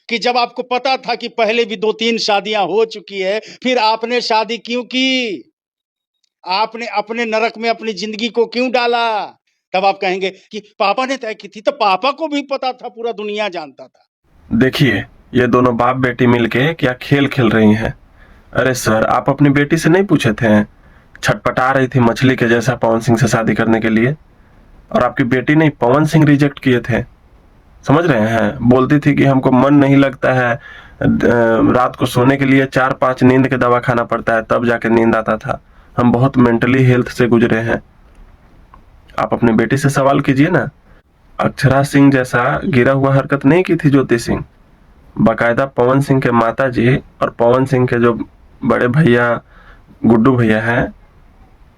कि जब आपको पता था कि पहले भी 2-3 शादियां हो चुकी है, फिर आपने शादी क्यों की? आपने अपने नरक में अपनी जिंदगी को क्यों डाला? तब आप कहेंगे कि पापा ने तय की थी, तो पापा को भी पता था, पूरा दुनिया जानता था। देखिए, ये दोनों बाप बेटी मिलके क्या खेल खेल रही हैं। अरे सर, आप अपनी बेटी से नहीं पूछे थे? छटपटा रही थी मछली के जैसा पवन सिंह से शादी करने के लिए, और आपकी बेटी ने पवन सिंह रिजेक्ट किए थे। समझ रहे हैं? बोलती थी कि हमको मन नहीं लगता है, रात को सोने के लिए 4-5 नींद के दवा खाना पड़ता है, तब जाके नींद आता था। हम बहुत मेंटली हेल्थ से गुजरे हैं। आप अपनी बेटी से सवाल कीजिए ना। अक्षरा सिंह जैसा गिरा हुआ हरकत नहीं की थी ज्योति सिंह। बाकायदा पवन सिंह के माता जी और पवन सिंह के जो बड़े भैया गुड्डू भैया हैं,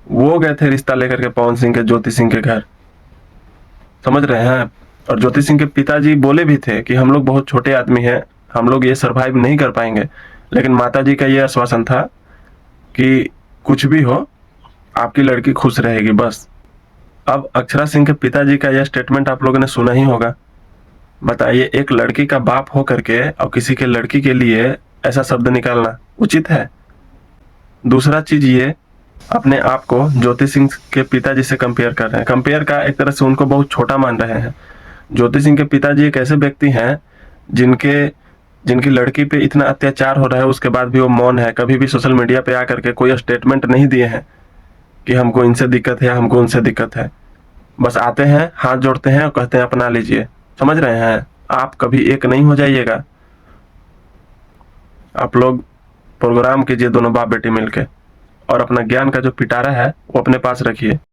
वो गए थे रिश्ता लेकर के पवन सिंह के ज्योति सिंह के घर। समझ रहे हैं? और ज्योति सिंह के पिताजी बोले भी थे कि हम लोग बहुत छोटे आदमी हैं, हम लोग ये सरवाइव नहीं कर पाएंगे, लेकिन माता जी का ये आश्वासन था कि कुछ भी हो, आपकी लड़की खुश रहेगी बस। अब अक्षरा सिंह के पिताजी का यह स्टेटमेंट आप लोगों ने सुना ही होगा। बताइए, एक लड़की का बाप हो करके और किसी के लड़की के लिए ऐसा शब्द निकालना उचित है? दूसरा चीज ये, अपने आप को ज्योति सिंह के पिताजी से कंपेयर कर रहे हैं। कंपेयर का एक तरह से उनको बहुत छोटा मान रहे हैं। ज्योति सिंह के पिताजी एक ऐसे व्यक्ति हैं जिनकी लड़की पे इतना अत्याचार हो रहा है, उसके बाद भी वो मौन है। कभी भी सोशल मीडिया पे आकर के कोई स्टेटमेंट नहीं दिए हैं कि हमको इनसे दिक्कत है, हमको उनसे दिक्कत है। बस आते हैं, हाथ जोड़ते हैं और कहते हैं अपना लीजिए। समझ रहे हैं? आप कभी एक नहीं हो जाइएगा। आप लोग प्रोग्राम कीजिए दोनों बाप बेटी मिलके, और अपना ज्ञान का जो पिटारा है वो अपने पास रखिए।